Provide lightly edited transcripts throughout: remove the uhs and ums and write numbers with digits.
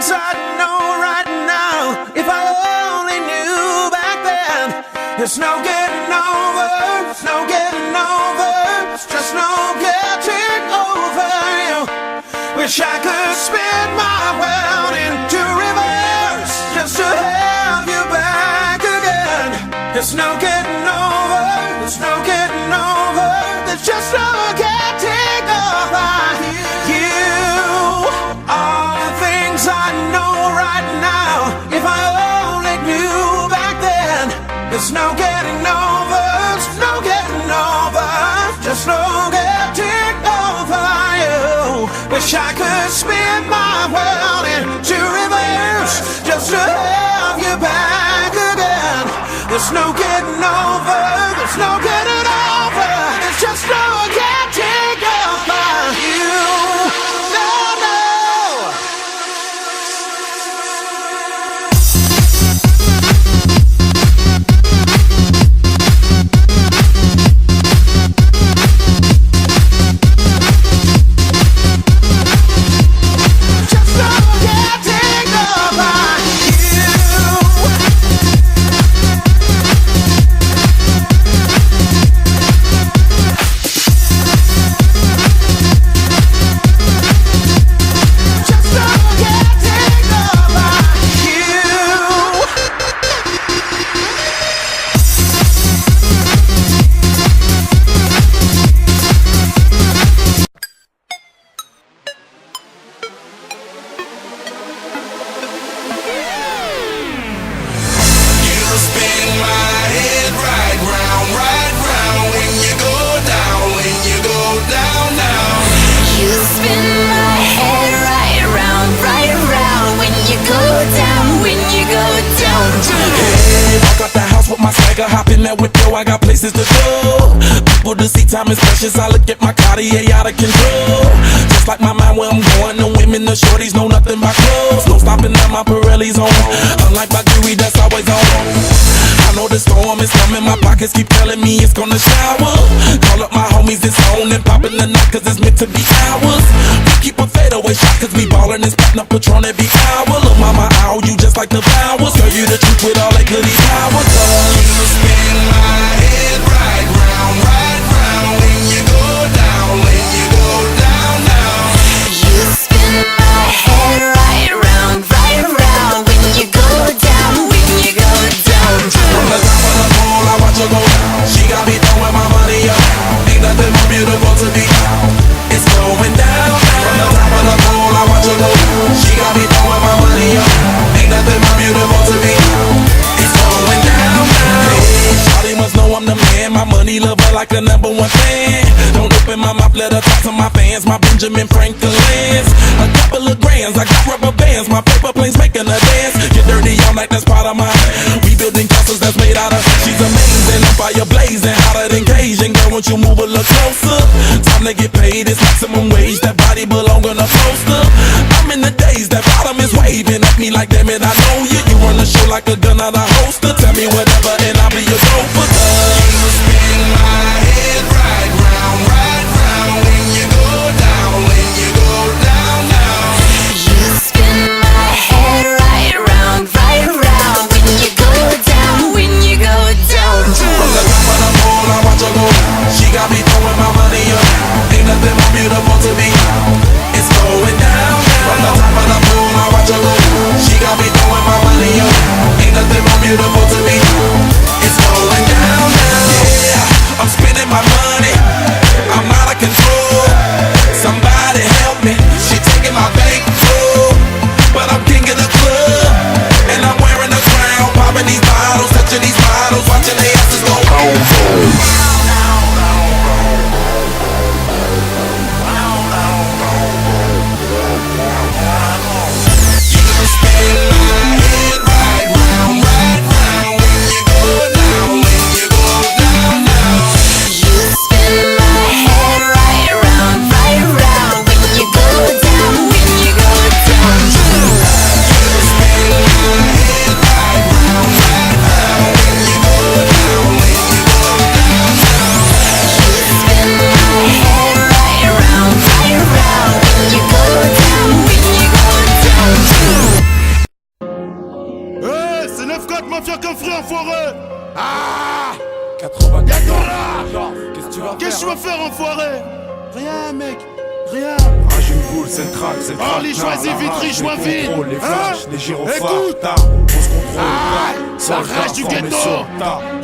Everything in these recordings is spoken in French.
things I know right now. If I only knew back then. It's no getting over, it's no getting over, it's just no getting over you. Wish I could spin my world into reverse just to have you back again. It's no getting over, it's no getting over, there's just no getting over you. All the things I know right now, if I only knew back then. It's no getting over, it's no getting over, just no getting over you. Wish I could spin my world into reverse just to have you back again. There's no getting over, there's no getting over, it's just no getting over you. No, no. Hop in that whip, yo, I got places to go. People to see, time is precious. I look at my Cartier out of control. Just like my mind where I'm going. The women, the shorties know nothing but clothes. No stopping at my Pirelli's on. Unlike my jewelry, that's always on. I know the storm is coming. My pockets keep telling me it's gonna shower. Call up my homies, it's on and popping the night, cause it's meant to be ours. We keep a fadeaway shot, cause we ballin' and spittin' up Patron every hour. Look, mama, ow, you just like the flowers. Girl, you the truth with all that goodies power. You spin my head right round when you go down, when you go down, down. You spin my head right round when you go down, when you go down. From the top of the pole, I watch her go down. She got me throwing my money up. Ain't nothing more beautiful to be. It's going down. From the top of the pole, I watch her go down. She got me throwing my money up. Ain't nothing more beautiful to be. It's going down. Shawty must know I'm the man. My money lover like a #1 fan. Don't open my mouth, let her talk to my fans. My Benjamin Franklin's. A couple of grands, I got rubber bands. My paper planes making a dance. Get dirty all night, that's part of my. We building castles that's made out of. She's amazing, I'm fire blazing, hotter than Cajun. Girl, won't you move a little closer? Time to get paid, it's maximum wage. That body belong on a poster. I'm in the days, that bottom is waving at me like, damn it, I know you. You run the show like a gun out of holster. Tell me whatever and I'll be your gopher. You spin my head right round when you go down, when you go down, down. You spin my head right round when you go down, when you go down. From the top of the pole, I watch her go down. She got me throwing my money up. Ain't nothing more beautiful to be. It's going down. From the top of the pole, I watch her go down. She got me throwing my money up. Ain't nothing more beautiful to be. It's going down, down. Yeah, I'm spending my money. I'm out of control. Somebody help me. She taking my bank too. But I'm king of the club. And I'm wearing a crown. Popping these bottles, touching these bottles, watching they asses go boom. Qu'est-ce que tu vas faire, enfoiré? Rien, mec, rien. Rage une boule, c'est le crack, c'est le crack. Orly, choisis Vitry, choisis. Les flashs, les gyrophares, Écoute. on se contrôle. Ça rage du ghetto.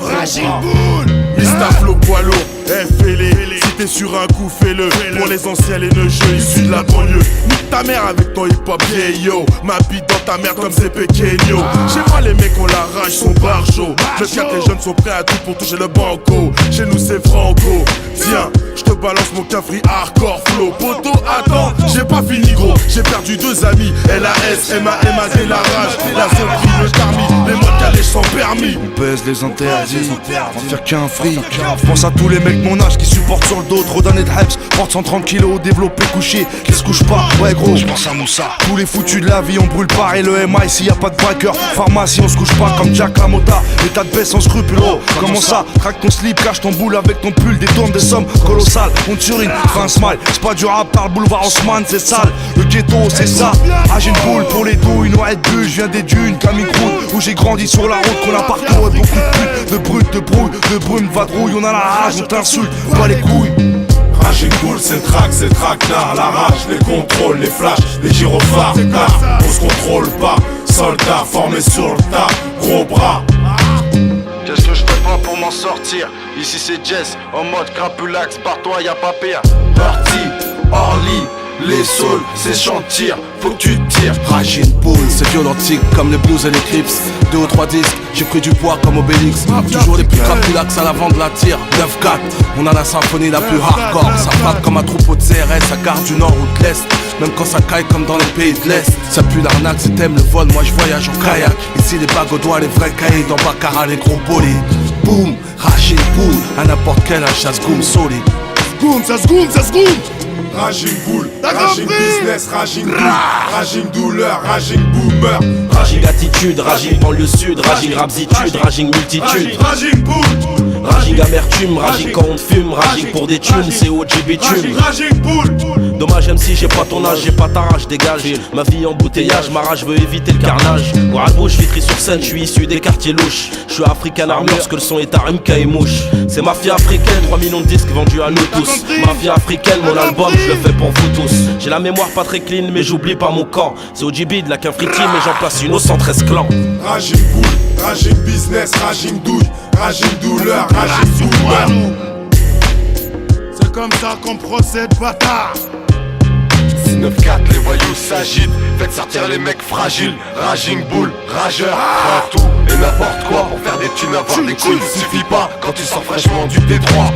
Rage une boule. Mr. Flo poids lourd, fais-les. Si t'es sur un coup, fais-le. Pour les anciens, les neugeux issus de la banlieue. Nique ta mère avec ton hip-hop vieillot. Ma bite dans ta mère comme c'est pequeño. Chez moi, les mecs ont la rage, sont barjots. Même quand les jeunes sont prêts à tout pour toucher le banco. Chez nous, c'est franco. Tiens, je te balance mon cafri hardcore flow. Poto, attends, j'ai pas fini gros. J'ai perdu 2 amis, LAS, MAD, la rage. La zone brille, le tarmi, les modes calèches sans permis. On pèse les interdits, on faire qu'un fric. Pense à tous les mecs mon âge qui supportent sur le dos trop d'années de Heps. Porte 130 kilos, développé, couché, qui se couche pas. Ouais gros, je pense à Moussa. Tous les foutus de la vie, on brûle pas. Et le MI s'il y a pas de breaker. Pharmacie, on se couche pas comme Jack LaMotta. L'état de baisse sans scrupule, oh, comment ça? Craque ton slip, cache ton boule avec ton pull. Détourne des sommes colossales, on t'urine, fais un smile. C'est pas du rap, par le boulevard Haussmann, c'est sale. Le ghetto, c'est ça. Ah, j'ai une boule pour les douilles, une oreille de bulle. Je viens des dunes, Camille Croûte, où j'ai grandi sur la route qu'on a parcouru. Beaucoup de putes, de brutes, de brouille, de brume, de vadrouille. On a la rage, on t'insulte, pas les couilles. Rage une boule, c'est le crack, c'est le traquenard. La rage, les contrôles, les flashs, les gyrophares, tard. On se contrôle pas, soldats formés sur le tas, gros bras. Qu'est-ce que je fais pas pour m'en sortir? Ici c'est Jess, en mode crapulax, par toi y'a pas pire. Parti, Orly, les saules, c'est chantier, faut que tu tires. Rage une boule, c'est violentique comme les blues et les clips. 2 ou 3 disques, j'ai pris du poids comme Obélix. Toujours les plus crapulax à l'avant de la tire. 9-4, on a la symphonie la plus hardcore. Ça frappe comme un troupeau de CRS à Gare du Nord ou de l'Est. Même quand ça caille comme dans les pays de l'Est. Ça pue l'arnaque, si t'aimes le vol, moi je voyage en kayak. Ici les bagues au doigt, les vrais cahiers dans Baccarat, les gros bolides. Boum, rage une boule, à n'importe quel âge ça se goum solide. Ça se goum. Rage une boule, rage une business, rage une boule, rage une douleur, rage une boomer. Raging attitude, raging dans le sud, raging rapsitude, raging multitude. Raging boule, Raging amertume, raging quand on fume, raging pour des thunes, c'est OG bitume. raging boule. Dommage même si j'ai pas ton âge, j'ai pas ta rage, dégage. Ma vie embouteillage, ma rage veut éviter le carnage. Ouarabouche, Vitry sur scène, je suis issu des quartiers louches. Je suis African Armure, ce que le son est à MK et mouche. C'est mafia africaine, 3 millions de disques vendus à nous tous. Mafia africaine, mon album, je le fais pour vous tous. J'ai la mémoire pas très clean, mais j'oublie pas mon camp. C'est OGB de la qu'un friki, mais j'en place une au 113 clans. Raging boule, raging business, raging douille, raging douleur, raging boomer. C'est comme ça qu'on procède, bâtard. 9-4, les voyous s'agitent, faites sortir les mecs fragiles. Raging bull, rageur, faire tout et n'importe quoi pour faire des thunes, avoir des couilles. Suffit pas quand tu sors fraîchement du Détroit.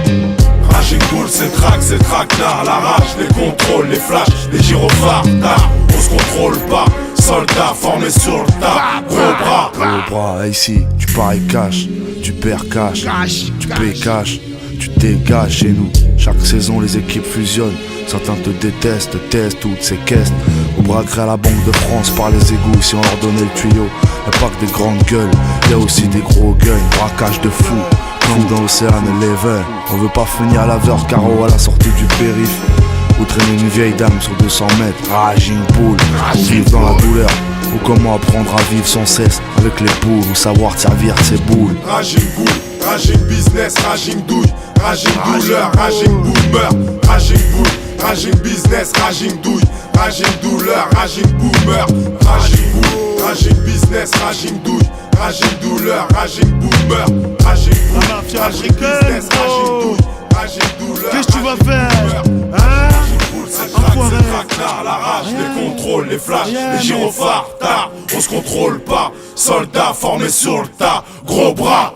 Raging bull, c'est le crack, c'est le traquenard. La rage, les contrôles, les flashs, les gyrophares, tard. On se contrôle pas, soldats formés sur le tas, gros bras. Gros bras, ici, tu paries cash, tu perds cash, tu payes cash, tu dégages chez nous. Chaque saison les équipes fusionnent, certains te détestent, testent toutes ces caisses. On braquerait à la Banque de France par les égouts si on leur donnait le tuyau. Y'a pas que des grandes gueules, y'a aussi des gros gueules, braquage de fous, comme dans Ocean Eleven. On veut pas finir à la verre carreau à la sortie du périph', ou traîner une vieille dame sur 200 mètres. Raging bull, ou vivre dans la douleur, ou comment apprendre à vivre sans cesse avec les boules, ou savoir te servir de ses boules. Raging boule, raging business, raging douille, raging douleur, raging boomer. Raging boule, raging business, raging douille, raging douleur, raging boomer. Raging boule, raging business, raging douille, raging douleur, raging boomer. Raging boule, raging business, raging douille, raging douleur. Qu'est-ce que tu vas faire, hein? C'est le traquenard, la rage, les contrôles, les flashs, les gyrophares, tard. On se contrôle pas, soldats formés sur le tas, gros bras.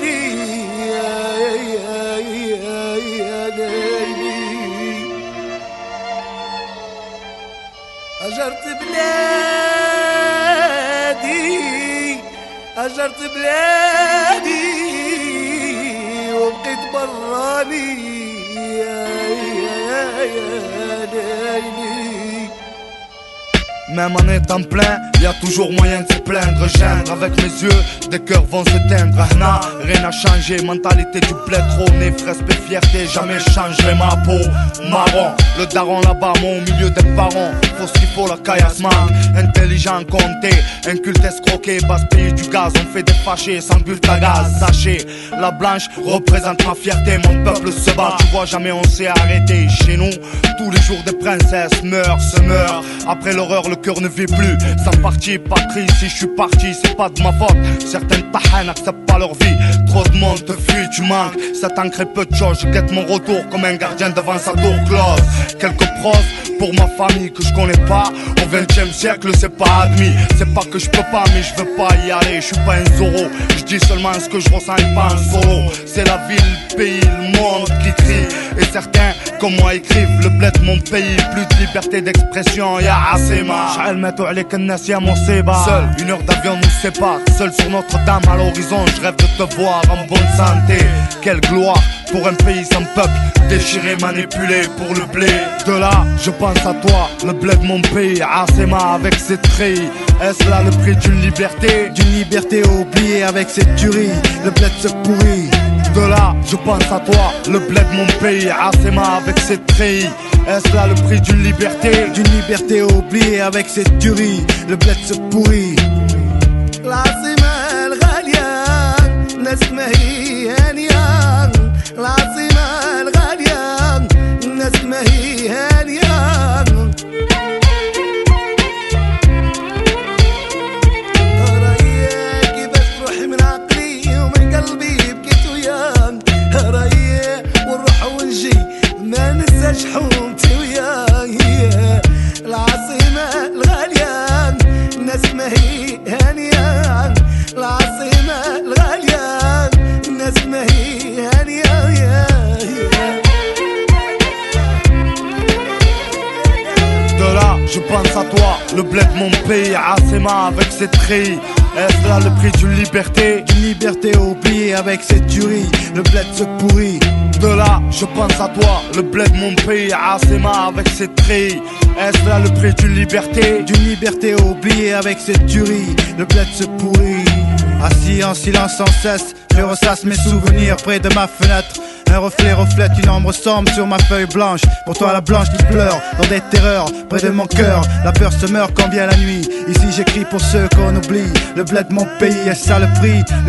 ليلي يا ليلي هجرت بلادي وبقيت براني يا ليلي. Même en étant plein, y a toujours moyen de se plaindre. Gendre avec mes yeux, des cœurs vont s'éteindre. Ahna, rien n'a changé, mentalité du bled. Trop né, respect, fierté, jamais changerai ma peau. Marron, le daron là-bas, moi au milieu des parents. Faut ce qu'il faut, la caillasse manque. Intelligent, compté, inculte, escroqué. Basse pays du gaz, on fait des fâchés sans but à gaz. Sachez, la blanche représente ma fierté. Mon peuple se bat, tu vois, jamais on s'est arrêté. Chez nous, tous les jours des princesses meurent, se meurent. Après l'horreur, le cœur ne vit plus. Sans parti, patrie, si je suis parti, c'est pas de ma faute. Certaines tahans n'acceptent pas leur vie. Trop de monde te fuit, tu manques. Ça t'ancre peu de choses, je guette mon retour comme un gardien devant sa tour close. Quelques pros pour ma famille que je connais pas. Au 20e siècle, c'est pas admis. C'est pas que je peux pas, mais je veux pas y aller. Je suis pas un Zorro, je dis seulement ce que je ressens et pas un solo. C'est la ville, le pays, le monde qui crie. Et certains, comme moi, écrivent le bled mon pays. Plus de liberté d'expression, y'a assez marre. Seul, une heure d'avion nous sépare. Seul sur Notre-Dame à l'horizon, je rêve de te voir en bonne santé. Quelle gloire pour un pays sans peuple, déchiré, manipulé pour le blé. De là, je pense à toi, le bled de mon pays, Asema avec ses treillis. Est-ce là le prix d'une liberté? D'une liberté oubliée avec cette tuerie, le bled se pourrit. De là, je pense à toi, le bled de mon pays, Asema avec ses treillis. Est-ce là le prix d'une liberté? D'une liberté oubliée avec cette tuerie, le bled se pourrit. العاصمة الغالية الناس ما هي هانية العاصمة الغالية الناس ما هي هانية هرايا كيفاش تروحي من عقلي ومن قلبي بكيت وياك هرايا ونروح ونجي ما ننساش حومتي وياك العاصمة الغالية الناس ما هي هانية العاصمة الغالية الناس ما هي هانية De là, je pense à toi, le bled de mon pays, Asema avec ses treillis. Est-ce là le prix d'une liberté? D'une liberté oubliée avec cette tuerie, le bled se pourrit. De là, je pense à toi, le bled de mon pays, Asema avec ses treillis. Est-ce là le prix d'une liberté? D'une liberté oubliée avec cette tuerie, le bled se pourrit. Assis en silence sans cesse, je ressasse mes souvenirs près de ma fenêtre. Un reflet reflète une ombre sombre sur ma feuille blanche. Pour toi la blanche qui pleure dans des terreurs près de mon cœur. La peur se meurt quand vient la nuit. Ici j'écris pour ceux qu'on oublie. Le bled de mon pays, est-ce ça le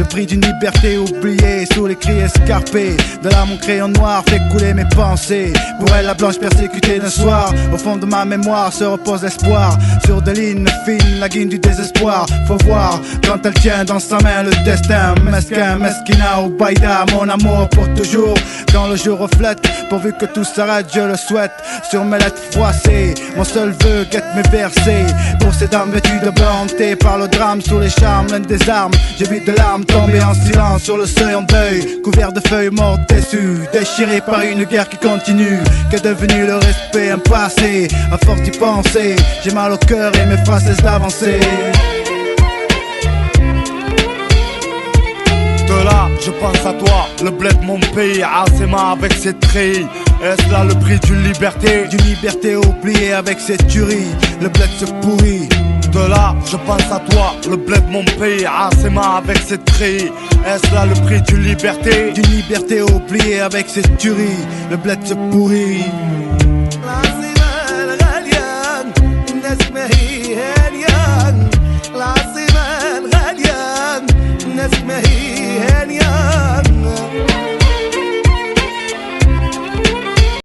prix d'une liberté oubliée. Sous les cris escarpés de là mon crayon noir fait couler mes pensées. Pour elle la blanche persécutée d'un soir. Au fond de ma mémoire se repose l'espoir. Sur des lignes fines, la guine du désespoir. Faut voir quand elle tient dans sa main le destin. Mesquin, mesquina ou baïda, mon amour pour toujours. Quand le jour reflète, pourvu que tout s'arrête, je le souhaite. Sur mes lettres froissées, mon seul vœu guette mes versets. Pour ces dames vêtues de blanc, hantées par le drame. Sous les charmes, l'un des armes, j'ai vu de larmes tomber en silence sur le seuil en deuil. Couvert de feuilles mortes déçues, déchiré par une guerre qui continue. Qu'est devenu le respect, un passé, à force d'y penser. J'ai mal au cœur et mes phrases cessent d'avancer. De là, je pense à toi, le bled de mon pays, Asema avec ses treillis. Est-ce là le prix d'une liberté? D'une liberté oubliée avec cette tuerie, le bled se pourrit. De là, je pense à toi, le bled de mon pays, Asema avec ses treillis. Est-ce là le prix d'une liberté? D'une liberté oubliée avec cette tuerie, le bled se pourrit. العاصمة الغالية الناس ما